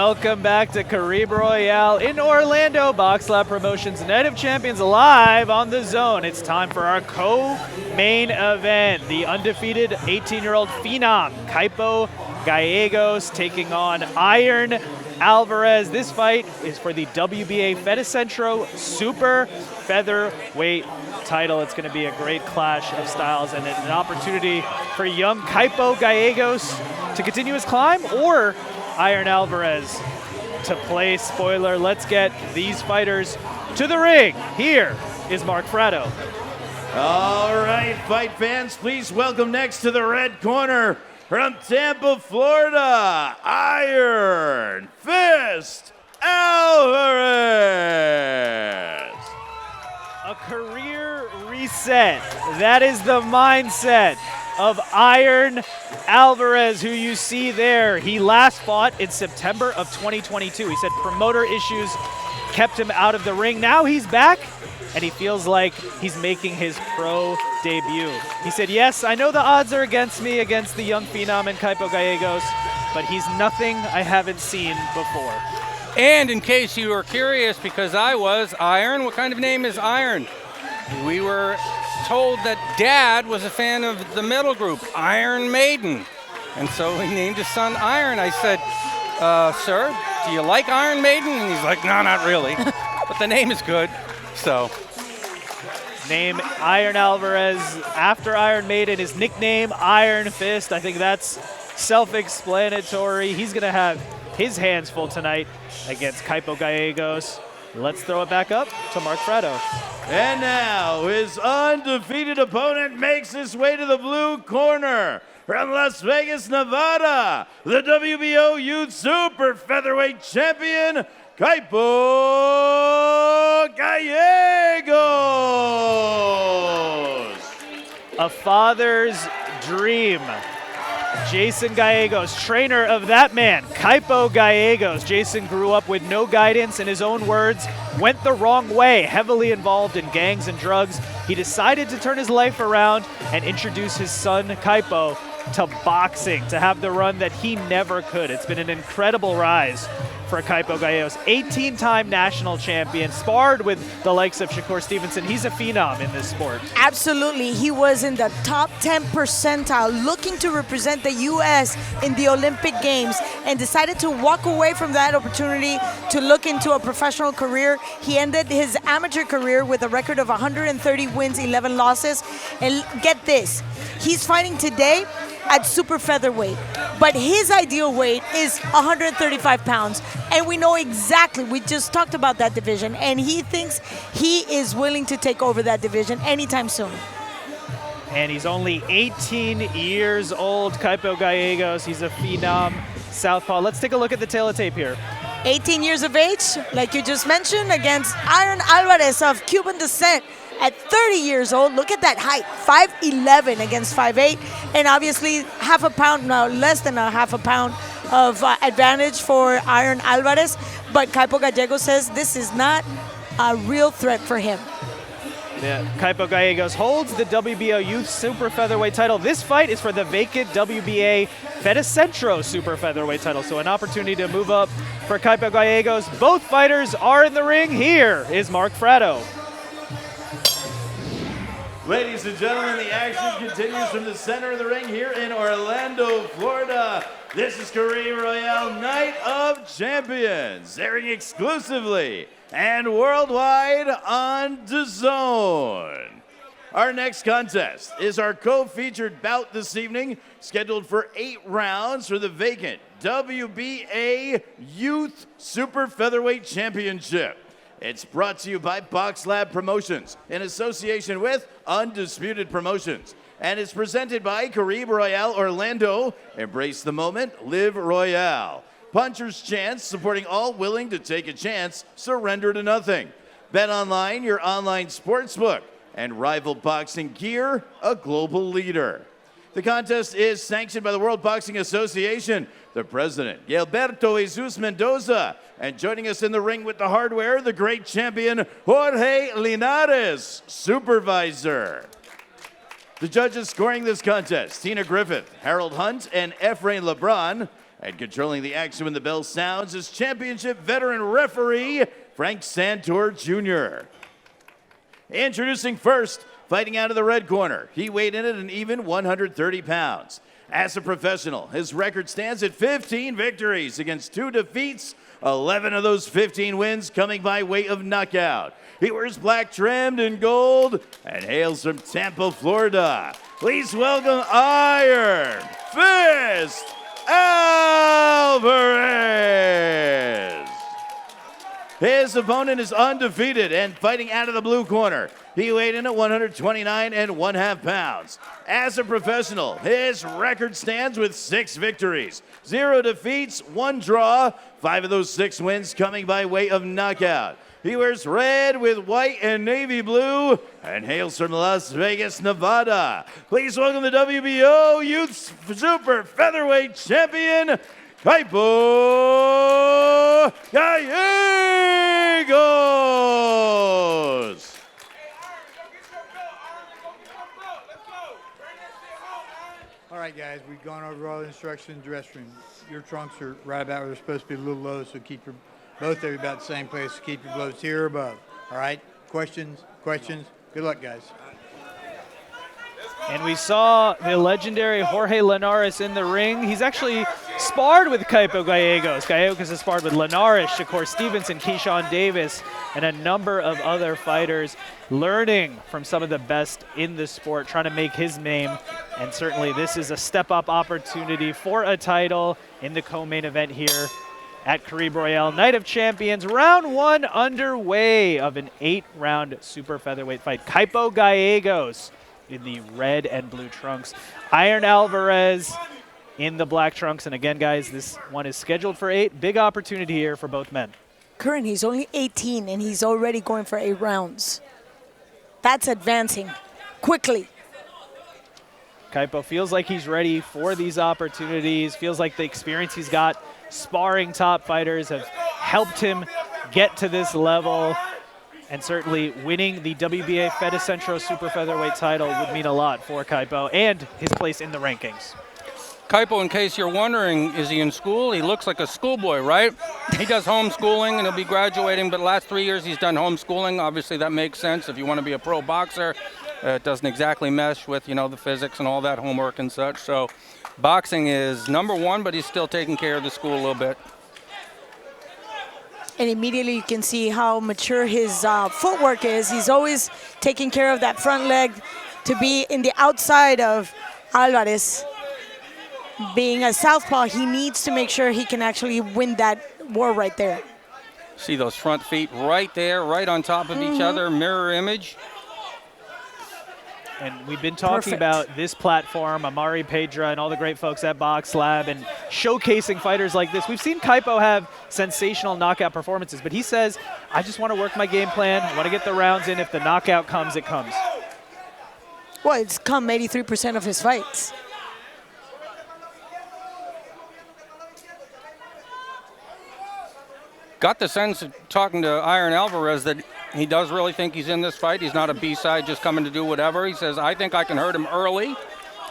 Welcome back to Caribe Royale in Orlando. Boxlab Promotions Night of Champions live on the Zone. It's time for our co-main event. The undefeated 18-year-old phenom, Kaipo Gallegos, taking on Iron Alvarez. This fight is for the WBA Featherweight Super Featherweight title. It's going to be a great clash of styles and an opportunity for young Kaipo Gallegos to continue his climb, or Iron Alvarez to play spoiler. Let's get these fighters to the ring. Here is Mark Fratto. All right, fight fans, please welcome next to the red corner from Tampa, Florida, Iron Fist Alvarez. A career reset. That is the mindset of Iron Alvarez, who you see there. He last fought in September of 2022. He said promoter issues kept him out of the ring. Now he's back, and he feels like he's making his pro debut. He said, yes, I know the odds are against me, against the young phenom and Kaipo Gallegos, but he's nothing I haven't seen before. And in case you were curious, because I was, Iron, what kind of name is Iron? We were told that Dad was a fan of the metal group, Iron Maiden. And so he named his son Iron. I said, sir, do you like Iron Maiden? And he's like, no, not really. But the name is good, so. Name Iron Alvarez after Iron Maiden. His nickname, Iron Fist. I think that's self-explanatory. He's going to have his hands full tonight against Kaipo Gallegos. Let's throw it back up to Mark Fratto. And now his undefeated opponent makes his way to the blue corner from Las Vegas, Nevada, the WBO Youth Super Featherweight Champion, Kaipo Gallegos. A father's dream. Jason Gallegos, trainer of that man, Kaipo Gallegos. Jason grew up with no guidance, in his own words, went the wrong way, heavily involved in gangs and drugs. He decided to turn his life around and introduce his son, Kaipo, to boxing, to have the run that he never could. It's been an incredible rise for Kaipo Gallegos. 18-time national champion, sparred with the likes of Shakur Stevenson. He's a phenom in this sport. Absolutely. He was in the top 10 percentile, looking to represent the U.S. in the Olympic Games, and decided to walk away from that opportunity to look into a professional career. He ended his amateur career with a record of 130 wins, 11 losses. And get this, he's fighting today at super featherweight, but his ideal weight is 135 pounds, and we know exactly, we just talked about that division, and he thinks he is willing to take over that division anytime soon. And he's only 18 years old, Kaipo Gallegos. He's a phenom, southpaw. Let's take a look at the tail of tape here. 18 years of age, like you just mentioned, against Iron Alvarez of Cuban descent. At 30 years old, look at that height, 5'11" against 5'8", and obviously half a pound, no, less than a half a pound of advantage for Iron Alvarez. But Kaipo Gallegos says this is not a real threat for him. Yeah, Kaipo Gallegos holds the WBO Youth Super Featherweight title. This fight is for the vacant WBA Featherweight Super Featherweight title, so an opportunity to move up for Kaipo Gallegos. Both fighters are in the ring. Here is Mark Fratto. Ladies and gentlemen, the action continues from the center of the ring here in Orlando, Florida. This is Caribe Royale Night of Champions, airing exclusively and worldwide on DAZN. Our next contest is our co-featured bout this evening, scheduled for 8 rounds for the vacant WBA Youth Super Featherweight Championship. It's brought to you by Boxlab Promotions in association with Undefeated Promotions, and it's presented by Caribe Royale Orlando. Embrace the moment, live Royale. Puncher's Chance, supporting all willing to take a chance, surrender to nothing. Bet Online, your online sportsbook, and Rival Boxing Gear, a global leader. The contest is sanctioned by the World Boxing Association, the president, Gilberto Jesus Mendoza, and joining us in the ring with the hardware, the great champion, Jorge Linares, supervisor. The judges scoring this contest, Tina Griffith, Harold Hunt, and Efrain LeBron. And controlling the action when the bell sounds is championship veteran referee Frank Santor Jr. Introducing first, fighting out of the red corner. He weighed in at an even 130 pounds. As a professional, his record stands at 15 victories against 2 defeats, 11 of those 15 wins coming by way of knockout. He wears black trimmed in gold and hails from Tampa, Florida. Please welcome Iron Fist Alvarez. His opponent is undefeated and fighting out of the blue corner. He weighed in at 129 1/2 pounds. As a professional, his record stands with 6 victories, 0 defeats, 1 draw, 5 of those 6 wins coming by way of knockout. He wears red with white and navy blue and hails from Las Vegas, Nevada. Please welcome the WBO Youth Super Featherweight Champion, Kaipo Gallegos. All right, guys, we've gone over all the instructions in the dressing room. Your trunks are right about where they're supposed to be, a little low, so keep your both of you about the same place. Keep your blows here or above. All right? Questions? Questions? Good luck, guys. And we saw the legendary Jorge Linares in the ring. He's actually sparred with Kaipo Gallegos. Gallegos has sparred with Linares, Shakur Stevenson, Keyshawn Davis, and a number of other fighters, learning from some of the best in the sport, trying to make his name. And certainly this is a step-up opportunity for a title in the co-main event here at Caribe Royale Night of Champions. Round 1 underway of an 8-round super featherweight fight. Kaipo Gallegos in the red and blue trunks. Iron Alvarez in the black trunks. And again, guys, this one is scheduled for 8. Big opportunity here for both men. Curran, he's only 18 and he's already going for 8 rounds. That's advancing quickly. Kaipo feels like he's ready for these opportunities, feels like the experience he's got sparring top fighters have helped him get to this level, and certainly winning the WBA Fed Centro Super Featherweight title would mean a lot for Kaipo and his place in the rankings. Kaipo, in case you're wondering, is he in school? He looks like a schoolboy, right? He does homeschooling and he'll be graduating, but the last 3 years he's done homeschooling. Obviously that makes sense if you want to be a pro boxer. It doesn't exactly mesh with, you know, the physics and all that homework and such. So boxing is #1, but he's still taking care of the school a little bit. And immediately you can see how mature his footwork is. He's always taking care of that front leg to be in the outside of Alvarez. Being a southpaw, he needs to make sure he can actually win that war right there. See those front feet right there, right on top of each other, mirror image. And we've been talking about this platform, Amari Pedra and all the great folks at Boxlab, and showcasing fighters like this. We've seen Kaipo have sensational knockout performances, but he says, I just want to work my game plan. I want to get the rounds in. If the knockout comes, it comes. Well, it's come 83% of his fights. Got the sense of talking to Iron Alvarez that he does really think he's in this fight. He's not a B-side just coming to do whatever. He says, I think I can hurt him early,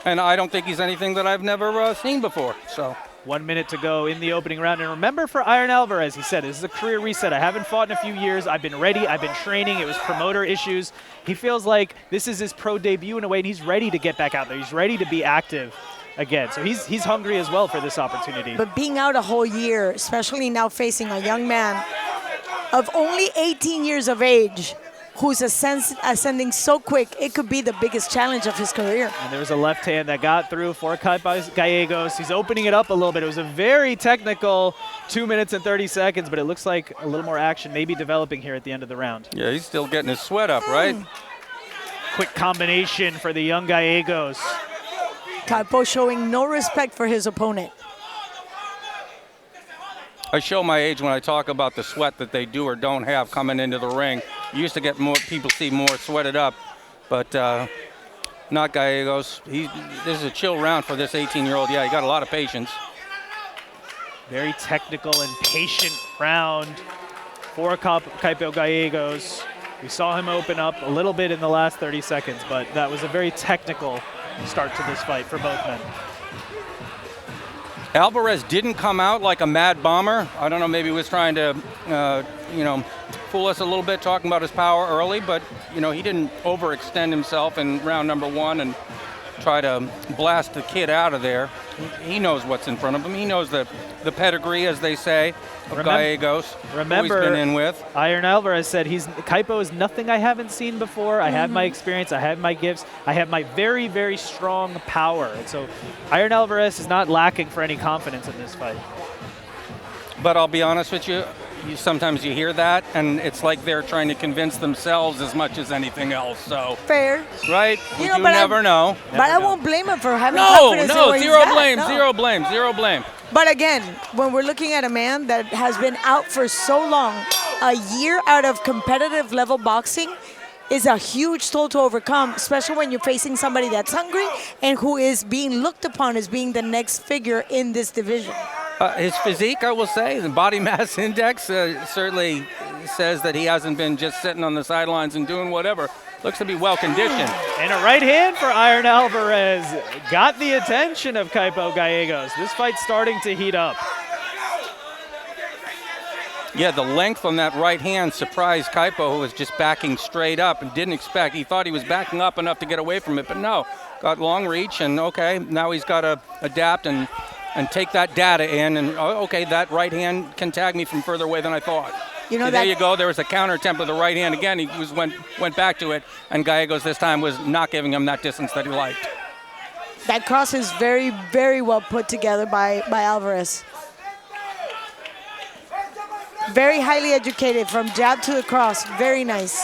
and I don't think he's anything that I've never seen before. So 1 minute to go in the opening round. And remember, for Iron Alvarez, he said, this is a career reset. I haven't fought in a few years. I've been ready. I've been training. It was promoter issues. He feels like this is his pro debut in a way, and he's ready to get back out there. He's ready to be active again. So he's hungry as well for this opportunity. But being out a whole year, especially now facing a young man of only 18 years of age who's ascending so quick, it could be the biggest challenge of his career. And there was a left hand that got through for Kaipo Gallegos. He's opening it up a little bit. It was a very technical 2 minutes and 30 seconds, but it looks like a little more action maybe developing here at the end of the round. yeah, he's still getting his sweat up, right? Quick combination for the young Gallegos. Kaipo showing no respect for his opponent. I show my age when I talk about the sweat that they do or don't have coming into the ring. You used to get more people see more sweated up, but not Gallegos. This is a chill round for this 18-year-old. Yeah, he got a lot of patience. Very technical and patient round for Kaipo Gallegos. We saw him open up a little bit in the last 30 seconds, but that was a very technical start to this fight for both men. Alvarez didn't come out like a mad bomber. I don't know, maybe he was trying to, fool us a little bit, talking about his power early, but, he didn't overextend himself in round number 1 and try to blast the kid out of there. He knows what's in front of him. He knows the pedigree, as they say, of Gallegos, who he's been in with. Iron Alvarez said Kaipo is nothing I haven't seen before. I have my experience. I have my gifts. I have my very, very strong power. And so Iron Alvarez is not lacking for any confidence in this fight. But I'll be honest with you, sometimes you hear that, and it's like they're trying to convince themselves as much as anything else. So Fair. right? You never know. But I won't blame him for having confidence in where he's zero at. blame, No. zero blame, zero blame. But again, when we're looking at a man that has been out for so long, a year out of competitive level boxing is a huge toll to overcome, especially when you're facing somebody that's hungry and who is being looked upon as being the next figure in this division. His physique, I will say, the body mass index certainly says that he hasn't been just sitting on the sidelines and doing whatever. Looks to be well conditioned. And a right hand for Iron Alvarez got the attention of Kaipo Gallegos. This fight's starting to heat up. Yeah, the length on that right hand surprised Kaipo, who was just backing straight up and didn't expect. He thought he was backing up enough to get away from it, but no. Got long reach, and okay, now he's got to adapt and take that data in, and okay, that right hand can tag me from further away than I thought. There you go. There was a counter attempt with the right hand again. He went back to it, and Gallegos this time was not giving him that distance that he liked. That cross is very, very well put together by Alvarez. Very highly educated from jab to the cross. Very nice.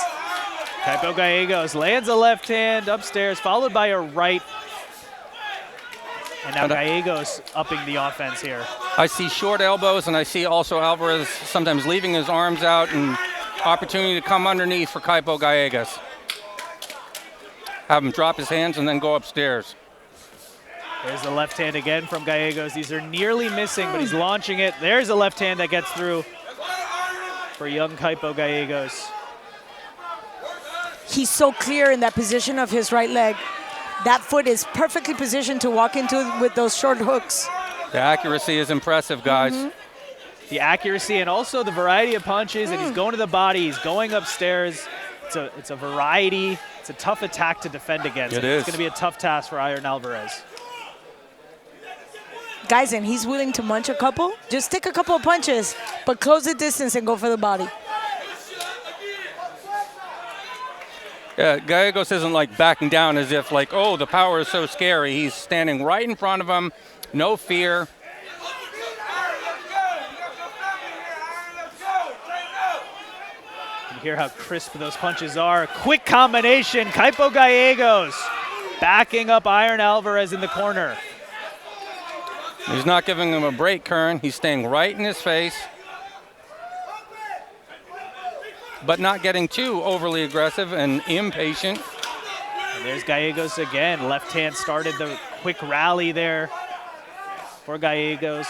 Kaipo Gallegos lands a left hand upstairs, followed by a right. And now Gallegos upping the offense here. I see short elbows, and I see also Alvarez sometimes leaving his arms out, and opportunity to come underneath for Kaipo Gallegos. Have him drop his hands and then go upstairs. There's the left hand again from Gallegos. These are nearly missing, but he's launching it. There's a left hand that gets through for young Kaipo Gallegos. He's so clear in that position of his right leg. That foot is perfectly positioned to walk into with those short hooks. The accuracy is impressive, guys. The accuracy and also the variety of punches, and he's going to the body, he's going upstairs. It's a variety. It's a tough attack to defend against. It is. It's going to be a tough task for Iron Alvarez. Guys, and he's willing to munch a couple. Just take a couple of punches, but close the distance and go for the body. Yeah, Gallegos isn't like backing down as if like, oh, the power is so scary. He's standing right in front of him, no fear. You hear how crisp those punches are. Quick combination, Kaipo Gallegos backing up Iron Alvarez in the corner. He's not giving him a break, Kern. He's staying right in his face, but not getting too overly aggressive and impatient. And there's Gallegos again. Left hand started the quick rally there for Gallegos.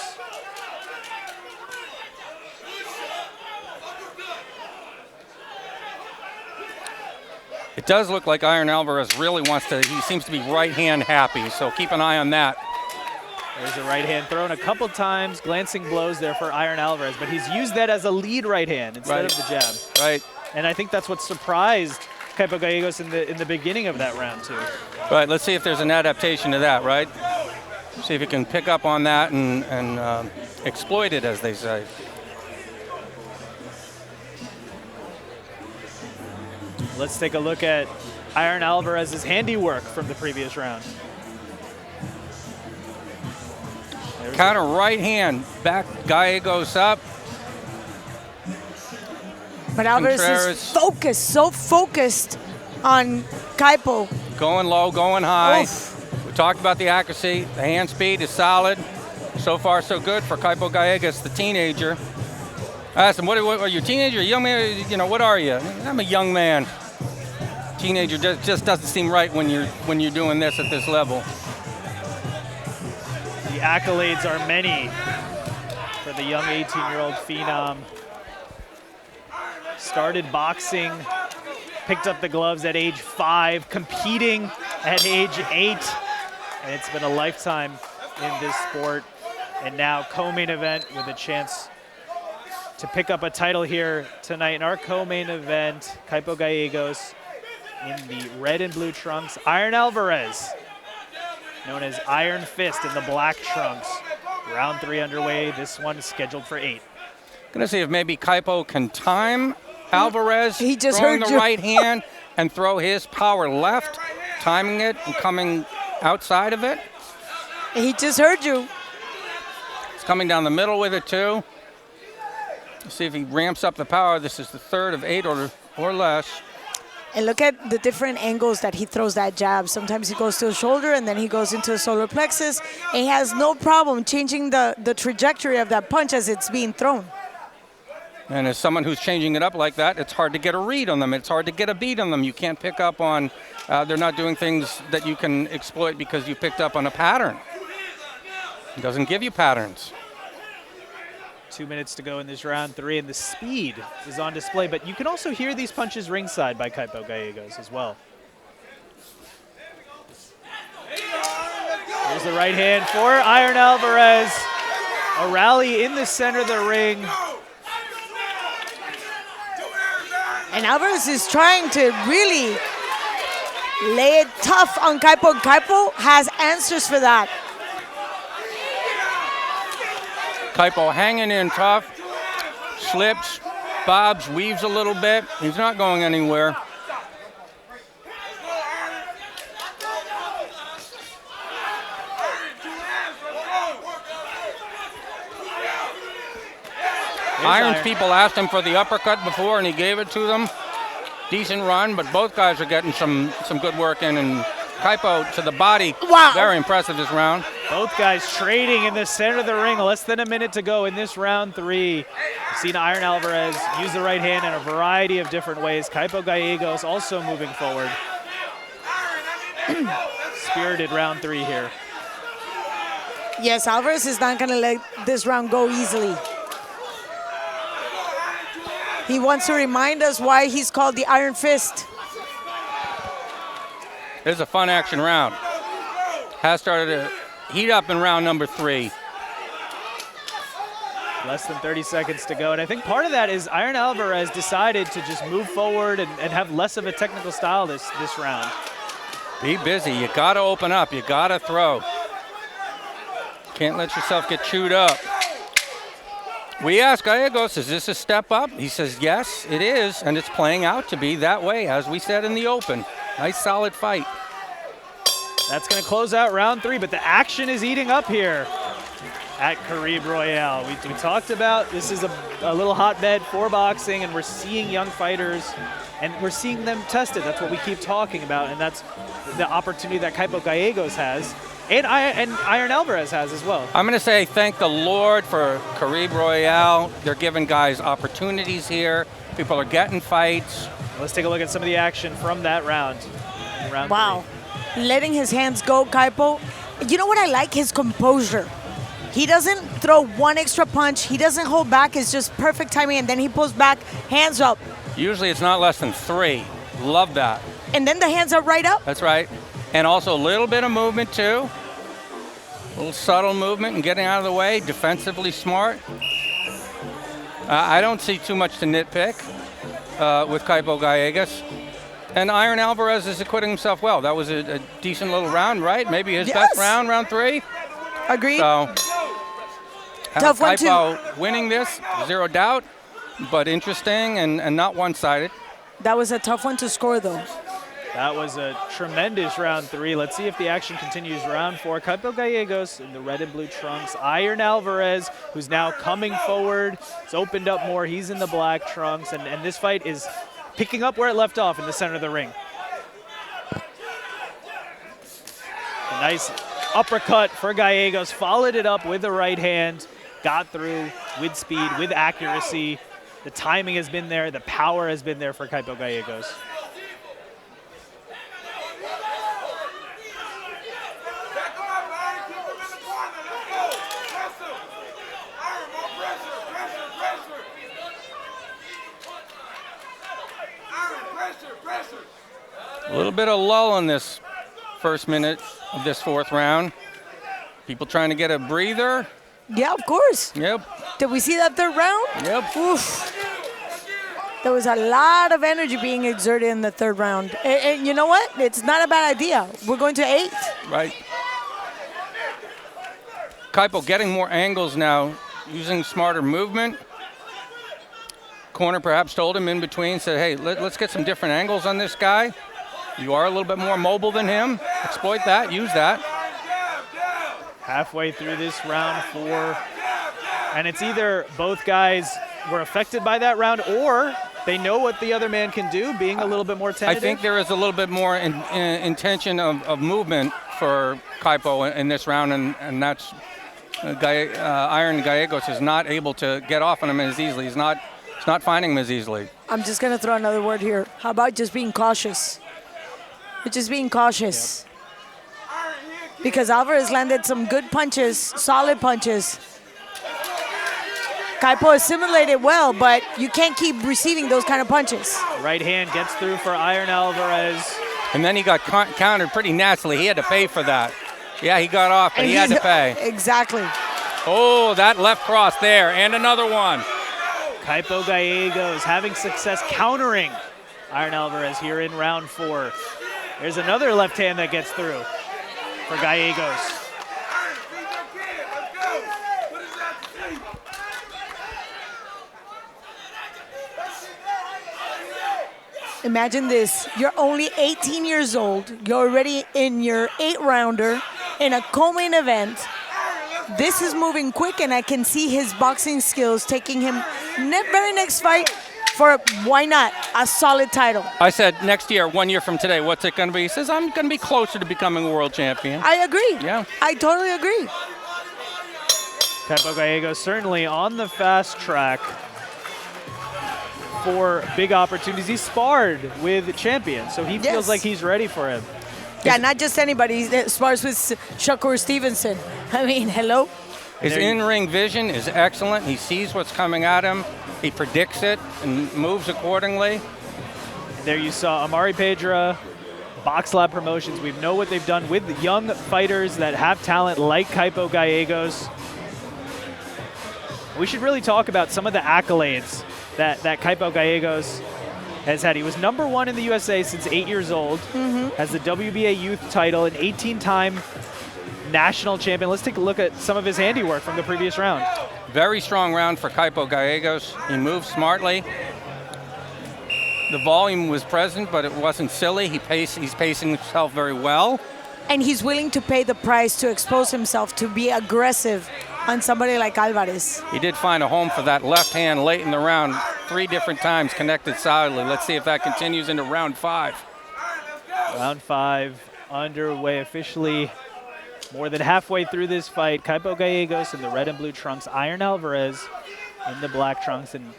It does look like Iron Alvarez really wants to, he seems to be right hand happy, so keep an eye on that. There's a right hand thrown a couple times, glancing blows there for Iron Alvarez, but he's used that as a lead right hand instead of the jab. Right. And I think that's what surprised Kaipo Gallegos in the beginning of that round too. Right, let's see if there's an adaptation to that, right? See if he can pick up on that and exploit it, as they say. Let's take a look at Iron Alvarez's handiwork from the previous round. Counter right hand, back Gallegos up. But Alvarez is focused, so focused on Kaipo. Going low, going high. Oof. We talked about the accuracy. The hand speed is solid. So far, so good for Kaipo Gallegos, the teenager. I asked him, what are you, a teenager, a young man? You know, what are you? I'm a young man. Teenager just doesn't seem right when you're doing this at this level. The accolades are many for the young 18-year-old phenom. Started boxing, picked up the gloves at age 5, competing at age 8, and it's been a lifetime in this sport. And now co-main event with a chance to pick up a title here tonight in our co-main event. Kaipo Gallegos in the red and blue trunks. Iron Alvarez, known as Iron Fist, in the black trunks. Round 3 underway. This one is scheduled for 8. Gonna see if maybe Kaipo can time Alvarez He just throwing heard the you. right hand and throw his power left, timing it and coming outside of it. He just heard you. He's coming down the middle with it too. See if he ramps up the power. This is the 3rd of 8 or less. And look at the different angles that he throws that jab. Sometimes he goes to the shoulder and then he goes into the solar plexus. And he has no problem changing the trajectory of that punch as it's being thrown. And as someone who's changing it up like that, it's hard to get a read on them. It's hard to get a beat on them. You can't pick up on, they're not doing things that you can exploit because you picked up on a pattern. It doesn't give you patterns. 2 minutes to go in this round 3, and the speed is on display. But you can also hear these punches ringside by Kaipo Gallegos as well. Here's the right hand for Iron Alvarez. A rally in the center of the ring. And Alvarez is trying to really lay it tough on Kaipo. Kaipo has answers for that. Kaipo hanging in tough, slips, bobs, weaves a little bit. He's not going anywhere. Iron's people asked him for the uppercut before, and he gave it to them. Decent run, but both guys are getting some good work in, and Kaipo to the body. Wow. Very impressive this round. Both guys trading in the center of the ring. Less than a minute to go in this round 3. We've seen Iron Alvarez use the right hand in a variety of different ways. Kaipo Gallegos also moving forward. Spirited round 3 here. Yes, Alvarez is not going to let this round go easily. He wants to remind us why he's called the Iron Fist. This is a fun action round. Has started to heat up in round number 3. Less than 30 seconds to go. And I think part of that is Iron Alvarez decided to just move forward and have less of a technical style this round. Be busy. You got to open up. You got to throw. Can't let yourself get chewed up. We asked Gallegos, is this a step up? He says, yes, it is, and it's playing out to be that way, as we said in the open. Nice, solid fight. That's going to close out round 3, but the action is eating up here at Caribe Royale. We talked about this is a little hotbed for boxing, and we're seeing young fighters, and we're seeing them tested. That's what we keep talking about, and that's the opportunity that Kaipo Gallegos has, and Iron Alvarez has as well. I'm going to say thank the Lord for Caribe Royale. They're giving guys opportunities here. People are getting fights. Let's take a look at some of the action from that round. Round Wow. 3. Letting his hands go, Kaipo. You know what I like? His composure. He doesn't throw one extra punch. He doesn't hold back. It's just perfect timing, and then he pulls back, hands up. Usually it's not less than 3. Love that. And then the hands are right up. That's right. And also a little bit of movement too. A little subtle movement and getting out of the way. Defensively smart. I don't see too much to nitpick with Kaipo Gallegos. And Iron Alvarez is acquitting himself well. That was a decent little round, right? Maybe his best round, round 3. Agreed. So, Tough one, Kaipo winning this, 0 doubt, but interesting and not one-sided. That was a tough one to score, though. That was a tremendous round 3. Let's see if the action continues. Round 4, Kaipo Gallegos in the red and blue trunks. Iron Alvarez, who's now coming forward. It's opened up more. He's in the black trunks, and this fight is picking up where it left off in the center of the ring. A nice uppercut for Gallegos, followed it up with the right hand, got through with speed, with accuracy. The timing has been there. The power has been there for Kaipo Gallegos. A little bit of lull in this first minute of this 4th round. People trying to get a breather. Yeah, of course. Yep. Did we see that third round? Yep. Oof. There was a lot of energy being exerted in the third round. And you know what? It's not a bad idea. We're going to 8. Right. Kaipo getting more angles now, using smarter movement. Corner perhaps told him in between, said, hey, let's get some different angles on this guy. You are a little bit more mobile than him. Exploit that, use that. Halfway through this round 4, and it's either both guys were affected by that round or they know what the other man can do, being a little bit more tentative. I think there is a little bit more intention of movement for Kaipo in this round, and that's Iron Gallegos is not able to get off on him as easily. He's not finding him as easily. I'm just going to throw another word here. How about just being cautious? Just being cautious. Yep. Because Alvarez landed some good punches, solid punches. Kaipo assimilated well, but you can't keep receiving those kind of punches. Right hand gets through for Iron Alvarez. And then he got countered pretty nastily. He had to pay for that. Yeah, he got off, but he had to pay. Exactly. Oh, that left cross there, and another one. Kaipo Gallegos having success countering Iron Alvarez here in round 4. There's another left hand that gets through for Gallegos. Imagine this. You're only 18 years old. You're already in your 8-rounder in a co-main event. This is moving quick, and I can see his boxing skills taking him very next fight for, why not, a solid title. I said next year, 1 year from today, what's it going to be? He says, I'm going to be closer to becoming a world champion. I agree. Yeah. I totally agree. Kaipo Gallegos certainly on the fast track for big opportunities. He sparred with champions, so he feels like he's ready for him. Yeah, not just anybody. He spars with Shakur Stevenson. I mean, hello? His in-ring vision is excellent. He sees what's coming at him. He predicts it and moves accordingly. There you saw Amari Pedra, Boxlab Promotions. We know what they've done with young fighters that have talent like Kaipo Gallegos. We should really talk about some of the accolades that Kaipo Gallegos has had. He was #1 in the USA since 8 years old, has the WBA youth title, an 18-time national champion. Let's take a look at some of his handiwork from the previous round. Very strong round for Kaipo Gallegos. He moved smartly. The volume was present, but it wasn't silly. He's pacing himself very well. And he's willing to pay the price to expose himself, to be aggressive on somebody like Alvarez. He did find a home for that left hand late in the round, 3 different times connected solidly. Let's see if that continues into round 5. Round 5 underway officially. More than halfway through this fight, Kaipo Gallegos in the red and blue trunks, Iron Alvarez in the black trunks. And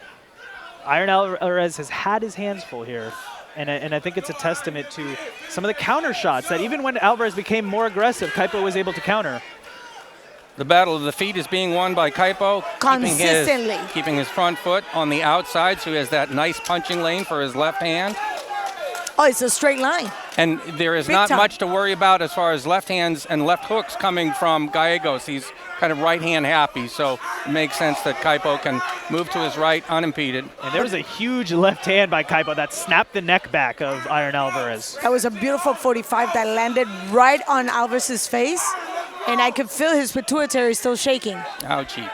Iron Alvarez has had his hands full here. And I think it's a testament to some of the counter shots that even when Alvarez became more aggressive, Kaipo was able to counter. The battle of the feet is being won by Kaipo. Consistently. Keeping his front foot on the outside, so he has that nice punching lane for his left hand. Oh, it's a straight line. And there is not much to worry about as far as left hands and left hooks coming from Gallegos. He's kind of right hand happy, so it makes sense that Kaipo can move to his right unimpeded. And there was a huge left hand by Kaipo that snapped the neck back of Iron Alvarez. That was a beautiful 45 that landed right on Alvarez's face, and I could feel his pituitary still shaking. Ouchie.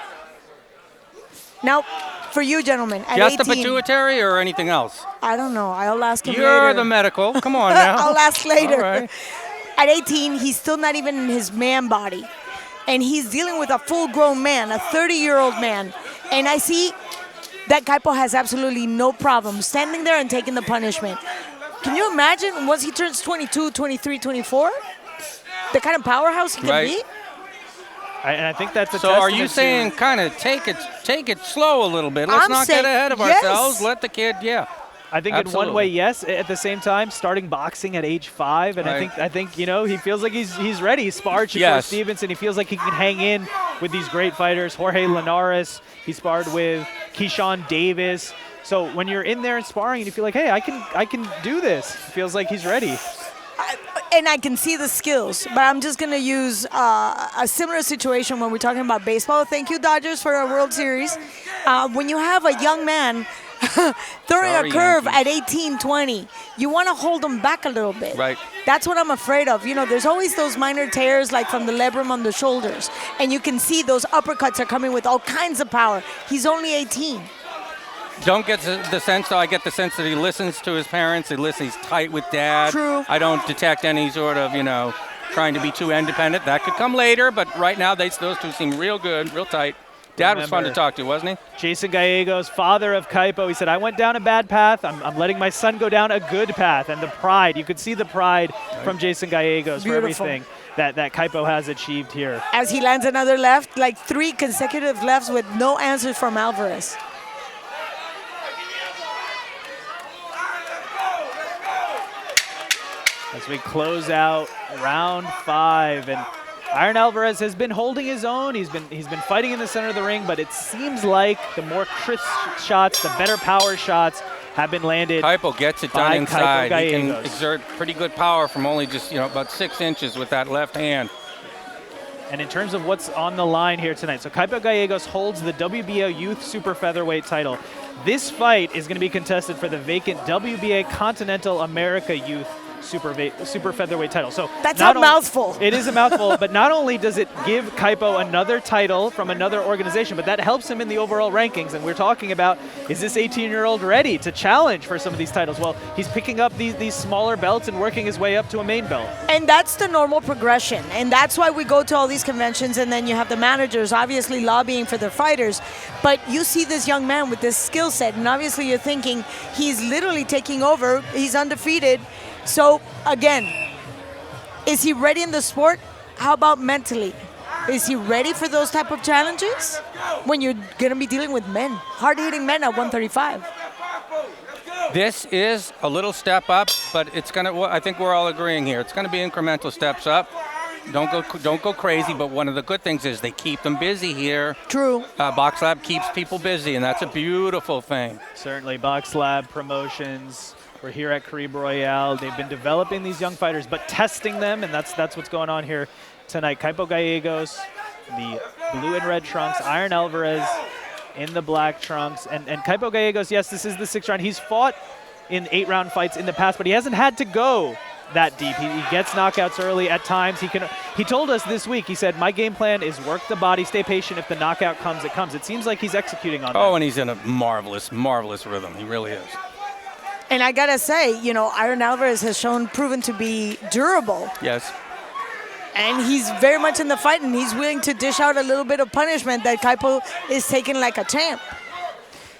Now, for you gentlemen, at just 18, the pituitary or anything else? I don't know. I'll ask him You're later. the medical. Come on now. I'll ask later. All right. At 18, he's still not even in his man body. And he's dealing with a full-grown man, a 30-year-old man. And I see that Kaipo has absolutely no problem standing there and taking the punishment. Can you imagine once he turns 22, 23, 24? The kind of powerhouse he can be? And I think that's a So are you saying kind of take it slow a little bit? Let's not get ahead of ourselves. Let the kid, I think in one way, yes. At the same time, starting boxing at age 5, and I think you know, he feels like he's ready. He sparred Shakur Stevenson. He feels like he can hang in with these great fighters. Jorge Linares. He sparred with Keyshawn Davis. So when you're in there and sparring, and you feel like, hey, I can do this. It feels like he's ready. and I can see the skills, but I'm just going to use a similar situation when we're talking about baseball. Thank you, Dodgers, for our World Series. When you have a young man throwing a curve at 18, 20, you want to hold him back a little bit. Right. That's what I'm afraid of. You know, there's always those minor tears like from the labrum on the shoulders, and you can see those uppercuts are coming with all kinds of power. He's only 18. Don't get the sense, though. I get the sense that he listens to his parents. He's tight with Dad. True. I don't detect any sort of, trying to be too independent. That could come later, but right now those two seem real good, real tight. Dad was fun to talk to, wasn't he? Jason Gallegos, father of Kaipo, he said, I went down a bad path. I'm letting my son go down a good path. And the pride, you could see the pride from Jason Gallegos for everything that Kaipo has achieved here. As he lands another left, like 3 consecutive lefts with no answers from Alvarez. As we close out round 5, and Iron Alvarez has been holding his own. He's been fighting in the center of the ring, but it seems like the more crisp shots, the better power shots have been landed. Kaipo gets it done inside. Kaipo He can Gallegos. exert pretty good power from only just about 6 inches with that left hand. And in terms of what's on the line here tonight, so Kaipo Gallegos holds the WBO Youth Super Featherweight title. This fight is going to be contested for the vacant WBA Continental America Youth Super Featherweight title. So that's a mouthful. It is a mouthful, but not only does it give Kaipo another title from another organization, but that helps him in the overall rankings. And we're talking about, is this 18-year-old ready to challenge for some of these titles? Well, he's picking up these smaller belts and working his way up to a main belt. And that's the normal progression. And that's why we go to all these conventions, and then you have the managers obviously lobbying for their fighters. But you see this young man with this skill set, and obviously you're thinking he's literally taking over. He's undefeated. So, again, is he ready in the sport? How about mentally? Is he ready for those type of challenges? When you're going to be dealing with men, hard-hitting men at 135. This is a little step up, but it's going to, I think we're all agreeing here, it's going to be incremental steps up. Don't go crazy, but one of the good things is they keep them busy here. True. Boxlab keeps people busy, and that's a beautiful thing. Certainly, Boxlab Promotions. We're here at Caribe Royale. They've been developing these young fighters, but testing them, and that's what's going on here tonight. Kaipo Gallegos, the blue and red trunks. Iron Alvarez in the black trunks. And Kaipo Gallegos, yes, this is the 6th round. He's fought in 8-round fights in the past, but he hasn't had to go that deep. He gets knockouts early at times. He told us this week, he said, my game plan is work the body, stay patient. If the knockout comes, it comes. It seems like he's executing on that. Oh, and he's in a marvelous, marvelous rhythm. He really is. And I gotta say, Iron Alvarez has proven to be durable. Yes. And he's very much in the fight, and he's willing to dish out a little bit of punishment that Kaipo is taking like a champ.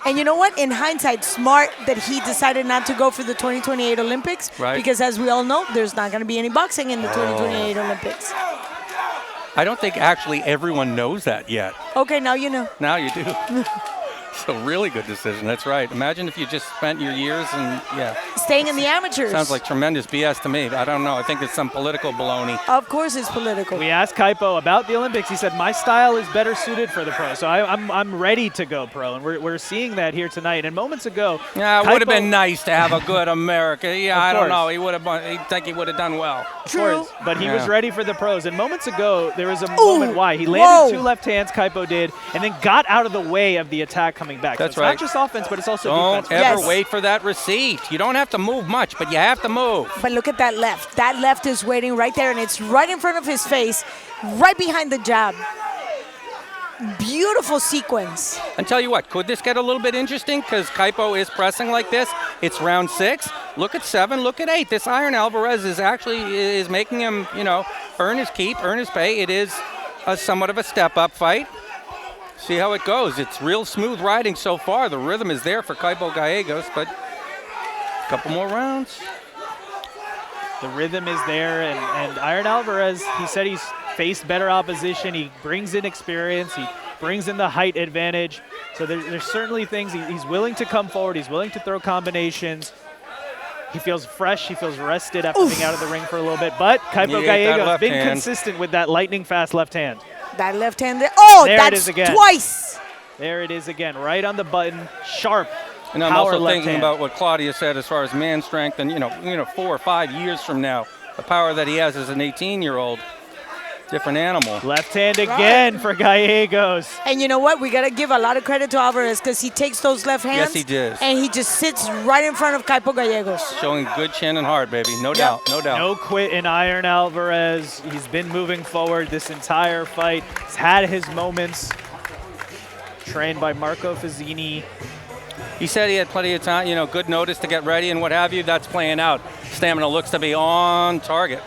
And you know what? In hindsight, smart that he decided not to go for the 2028 Olympics. Right. Because as we all know, there's not going to be any boxing in the 2028 Olympics. I don't think actually everyone knows that yet. Okay, now you know. Now you do. It's a really good decision. That's right. Imagine if you just spent your years and, staying in the amateurs. Sounds like tremendous BS to me. I don't know. I think it's some political baloney. Of course it's political. We asked Kaipo about the Olympics. He said, my style is better suited for the pro. So I'm ready to go pro. And we're seeing that here tonight. And moments ago, yeah, it would have been nice to have a good America. Yeah, I don't know. I think he would have done well. True. But he was ready for the pros. And moments ago, there was a moment why. He landed 2 left hands, Kaipo did, and then got out of the way of the attack coming back. That's so it's not just offense, but it's also defense. Don't ever wait for that receipt. You don't have to move much, but you have to move. But look at that left. That left is waiting right there, and it's right in front of his face, right behind the jab. Beautiful sequence. And tell you what, could this get a little bit interesting? Because Kaipo is pressing like this. It's round 6. Look at 7. Look at 8. This Iron Alvarez is making him, earn his keep, earn his pay. It is somewhat of a step-up fight. See how it goes. It's real smooth riding so far. The rhythm is there for Kaipo Gallegos, but a couple more rounds. The rhythm is there, and Iron Alvarez, he said he's faced better opposition. He brings in experience. He brings in the height advantage. So there's certainly things. He's willing to come forward. He's willing to throw combinations. He feels fresh. He feels rested after being out of the ring for a little bit. But Kaipo Gallegos being consistent with that lightning-fast left hand. That left hand there. Oh, there that's it is again. Twice. There it is again, right on the button, sharp. And I'm also thinking about what Claudia said as far as man strength and, 4 or 5 years from now. the power that he has as an 18-year-old. Different animal. Left hand again for Gallegos. And you know what? We got to give a lot of credit to Alvarez because he takes those left hands. Yes, he does. And he just sits right in front of Kaipo Gallegos. Showing good chin and heart, baby. No doubt, no doubt. No quit in Iron Alvarez. He's been moving forward this entire fight. He's had his moments. Trained by Marco Fazzini. He said he had plenty of time, good notice to get ready and what have you. That's playing out. Stamina looks to be on target.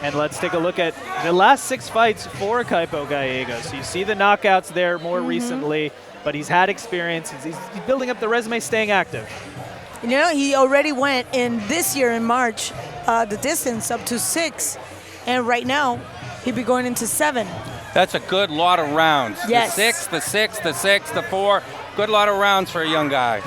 And let's take a look at the last 6 fights for Kaipo Gallegos. So you see the knockouts there more recently, but he's had experience. He's building up the resume, staying active. He already went in this year in March, the distance up to 6. And right now, he'd be going into 7. That's a good lot of rounds. Yes. The 6, the 6, the 6, the 4. Good lot of rounds for a young guy.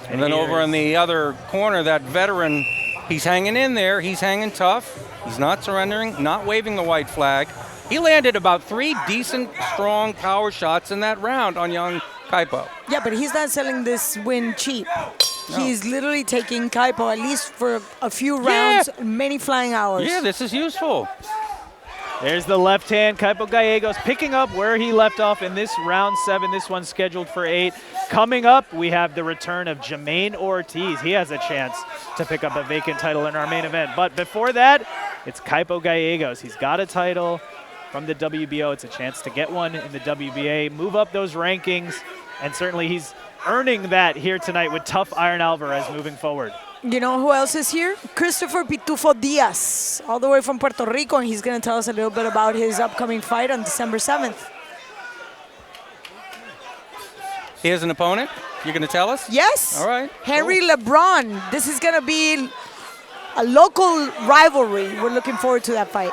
And then over in the other corner, that veteran, he's hanging in there. He's hanging tough. He's not surrendering, not waving the white flag. He landed about 3 decent, strong power shots in that round on young Kaipo. Yeah, but he's not selling this win cheap. No. He's literally taking Kaipo at least for a few rounds, many flying hours. Yeah, this is useful. There's the left hand. Kaipo Gallegos picking up where he left off in this round 7. This one's scheduled for 8. Coming up, we have the return of Jermaine Ortiz. He has a chance to pick up a vacant title in our main event. But before that, it's Kaipo Gallegos. He's got a title from the WBO. It's a chance to get one in the WBA, move up those rankings, and certainly he's earning that here tonight with tough Iron Alvarez moving forward. You know who else is here? Christopher Pitufo Diaz, all the way from Puerto Rico, and he's going to tell us a little bit about his upcoming fight on December 7th. He has an opponent? You're going to tell us? Yes. All right. Henry LeBron. This is going to be a local rivalry. We're looking forward to that fight.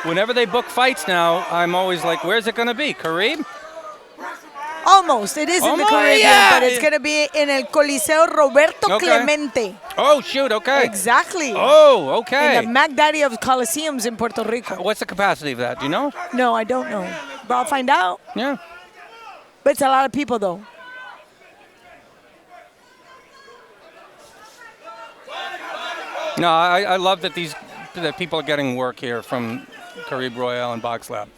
Whenever they book fights now, I'm always like, where's it going to be? Caribe? Almost. It is in the Caribbean, but it's going to be in El Coliseo Roberto Clemente. Oh, shoot, okay. Exactly. Oh, okay. In the Mac Daddy of Coliseums in Puerto Rico. What's the capacity of that? Do you know? No, I don't know. But I'll find out. Yeah. But it's a lot of people, though. No, I love that that people are getting work here from Caribe Royale and Boxlab.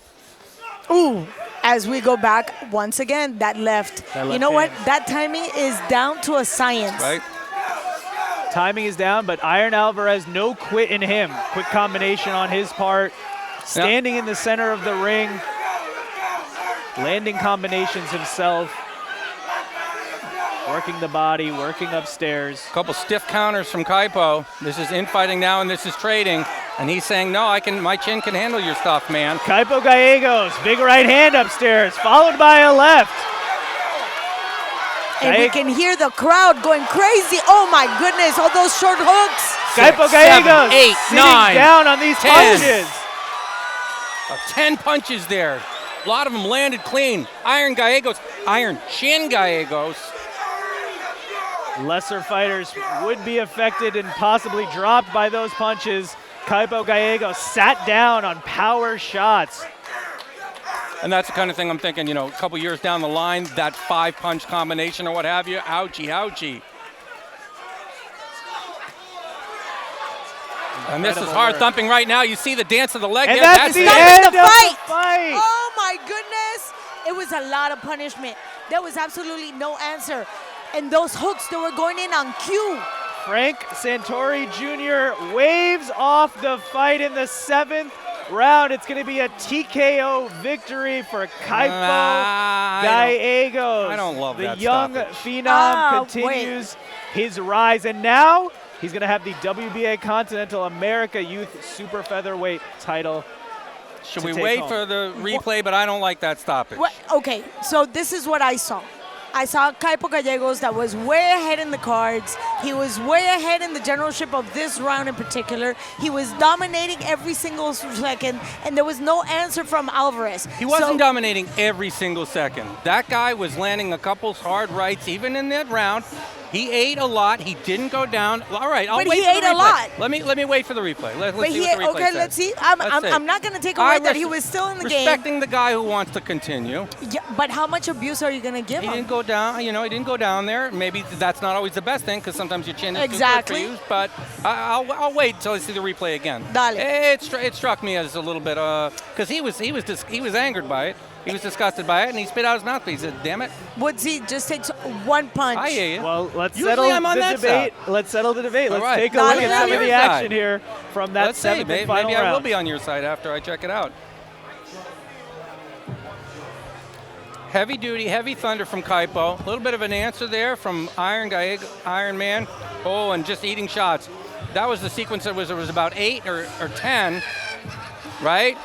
Ooh. As we go back, once again, that left. You know what? That timing is down to a science. Right. Timing is down, but Iron Alvarez, no quit in him. Quick combination on his part. Standing in the center of the ring. Landing combinations himself. Working the body, working upstairs. A couple stiff counters from Kaipo. This is infighting now, and this is trading. And he's saying, no, my chin can handle your stuff, man. Kaipo Gallegos, big right hand upstairs, followed by a left. And we can hear the crowd going crazy. Oh my goodness, all those short hooks. Kaipo Gallegos 8, sitting 9, down on these 10. punches. 10 punches there. A lot of them landed clean. Iron Chin Gallegos. Lesser fighters would be affected and possibly dropped by those punches. Kaipo Gallegos sat down on power shots. And that's the kind of thing I'm thinking, a couple years down the line, that 5-punch combination or what have you, ouchie, ouchie. And this is hard thumping right now. You see the dance of the leg. And there. that's the it. end of the fight. Oh my goodness. It was a lot of punishment. There was absolutely no answer. And those hooks, they were going in on cue. Frank Santori Jr. waves off the fight in the 7th round. It's going to be a TKO victory for Kaipo Gallegos. I don't love that The young phenom continues his rise. And now he's going to have the WBA Continental America Youth Super Featherweight title. Should we wait for the replay? But I don't like that stoppage. Okay, so this is what I saw. I saw Kaipo Gallegos that was way ahead in the cards. He was way ahead in the generalship of this round in particular. He was dominating every single second, and there was no answer from Alvarez. He wasn't dominating every single second. That guy was landing a couple hard rights, even in that round. He ate a lot. He didn't go down. All right, I'll But wait he for the ate a replay. lot. Let me wait for the replay. Let's But see he what the replay okay, says. let's see. Let's see. I'm not going to take away that he res- was still in the game. Respecting the guy who wants to continue. Yeah, but how much abuse are you going to give He him? didn't go down. He didn't go down there. Maybe that's not always the best thing because sometimes your chin is Exactly. too good for you. But I'll wait until I see the replay again. Dale. It struck me as a little bit because he was angered by it. He was disgusted by it, and he spit out his mouth. He said, "Damn it!" Woodsy just takes one punch. I hear you. Well, let's Usually settle I'm on the that debate. side. Let's settle the debate. All Let's right. take a look Dale, at some you're of the on your action side. here from that Let's see. seventh and final Maybe I will round. be on your side after I check it out. Heavy duty, heavy thunder from Kaipo. A little bit of an answer there from Iron Man. Oh, and just eating shots. That was the sequence that was about 8 or 10, right?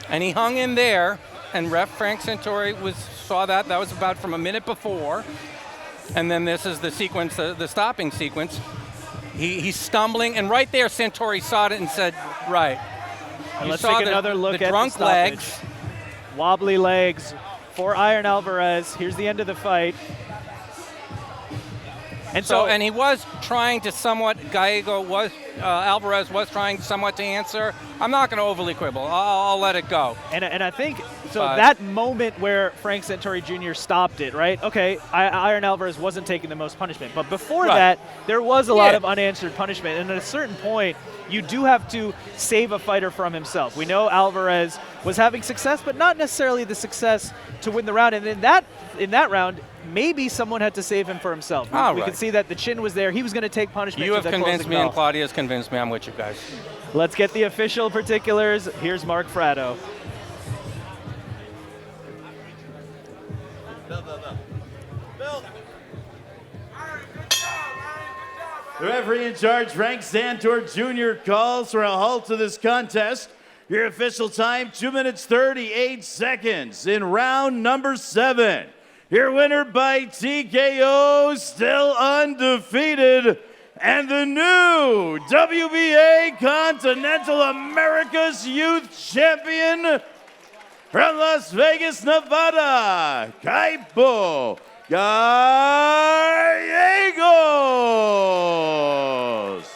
And he hung in there, and ref Frank Santori saw that. That was about from a minute before. And then this is the sequence, the stopping sequence. He's stumbling, and right there Santori saw it and said, right. And You let's saw take another look the at drunk the stoppage. legs. Wobbly legs for Iron Alvarez. Here's the end of the fight. And And he was trying to Alvarez was trying somewhat to answer. I'm not going to overly quibble. I'll let it go. And I think, so But- that moment where Frank Santori Jr. stopped it, right? Okay, Iron Alvarez wasn't taking the most punishment. But before Right. that, there was a lot Yeah. of unanswered punishment. And at a certain point, you do have to save a fighter from himself. We know Alvarez was having success, but not necessarily the success to win the round. And in that round, maybe someone had to save him for himself. We Right. could see that the chin was there. He was going to take punishment. You to have the convinced closing me, and bell. Claudia's convinced me. I'm with you guys. Let's get the official particulars. Here's Mark Fratto. The referee in charge, Frank Santor Jr., calls for a halt to this contest. Your official time, 2 minutes 38 seconds in round number 7. Your winner by TKO, still undefeated, and the new WBA Continental America's Youth Champion from Las Vegas, Nevada, Kaipo Gallegos.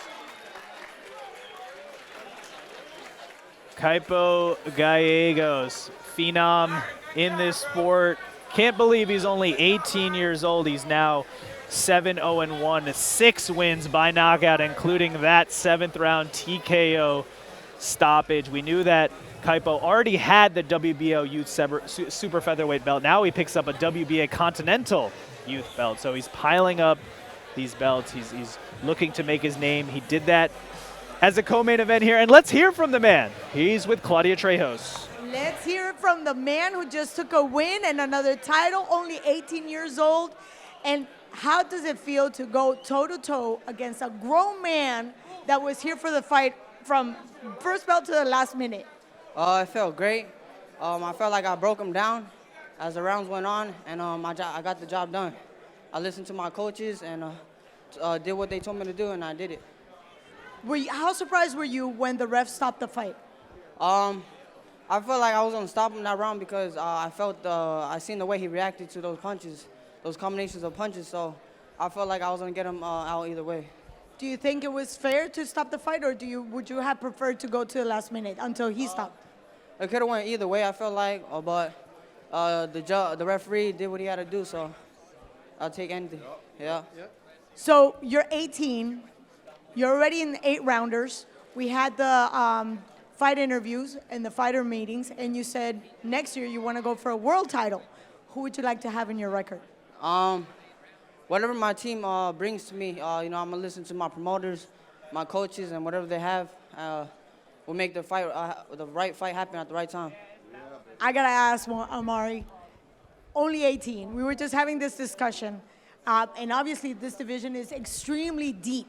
Kaipo Gallegos, phenom in this sport. Can't believe he's only 18 years old. He's now 7-0-1, 6 wins by knockout, including that 7th round TKO stoppage. We knew that Kaipo already had the WBO Youth Super Featherweight belt. Now he picks up a WBA Continental Youth belt. So he's piling up these belts. He's looking to make his name. He did that as a co-main event here. And let's hear from the man. He's with Claudia Trejos. Let's hear it from the man who just took a win and another title, only 18 years old. And how does it feel to go toe-to-toe against a grown man that was here for the fight from first bell to the last minute? It felt great. I felt like I broke him down as the rounds went on, and I got the job done. I listened to my coaches and did what they told me to do, and I did it. How surprised were you when the ref stopped the fight? I felt like I was gonna stop him that round because I seen the way he reacted to those punches, those combinations of punches. So I felt like I was gonna get him out either way. Do you think it was fair to stop the fight, or would you have preferred to go to the last minute until he stopped? It could have went either way. I felt like, but the referee did what he had to do. So I'll take anything. Yeah. So you're 18. You're already in the 8-rounders. We had the fight interviews and the fighter meetings, and you said next year you want to go for a world title. Who would you like to have in your record? Whatever my team brings to me, I'm gonna listen to my promoters, my coaches, and whatever they have, will make the right fight happen at the right time. I gotta ask, Amari. Only 18. We were just having this discussion, and obviously this division is extremely deep.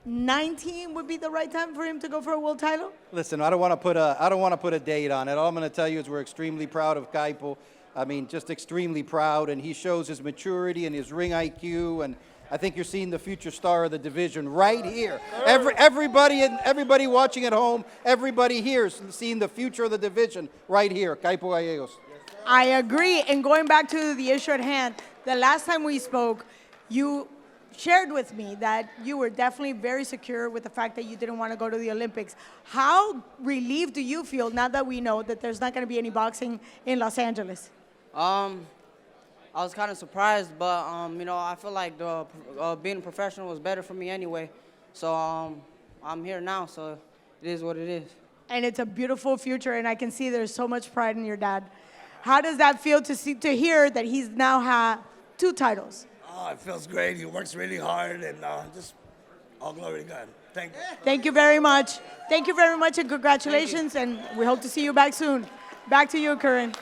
19 would be the right time for him to go for a world title? Listen, I don't want to put a date on it. All I'm going to tell you is we're extremely proud of Kaipo. I mean, just extremely proud, and he shows his maturity and his ring IQ, and I think you're seeing the future star of the division right here. Everybody watching at home, everybody here is seeing the future of the division right here, Kaipo Gallegos. I agree. And going back to the issue at hand, the last time we spoke, you shared with me that you were definitely very secure with the fact that you didn't want to go to the Olympics. How relieved do you feel now that we know that there's not going to be any boxing in Los Angeles? I was kind of surprised, but you know, I feel like being a professional was better for me anyway. So I'm here now, so it is what it is. And it's a beautiful future, and I can see there's so much pride in your dad. How does that feel to hear that he's now had 2 titles? Oh, it feels great. He works really hard, and just all glory to God. Thank you. Thank you very much. Thank you very much, and congratulations, and we hope to see you back soon. Back to you, Curran.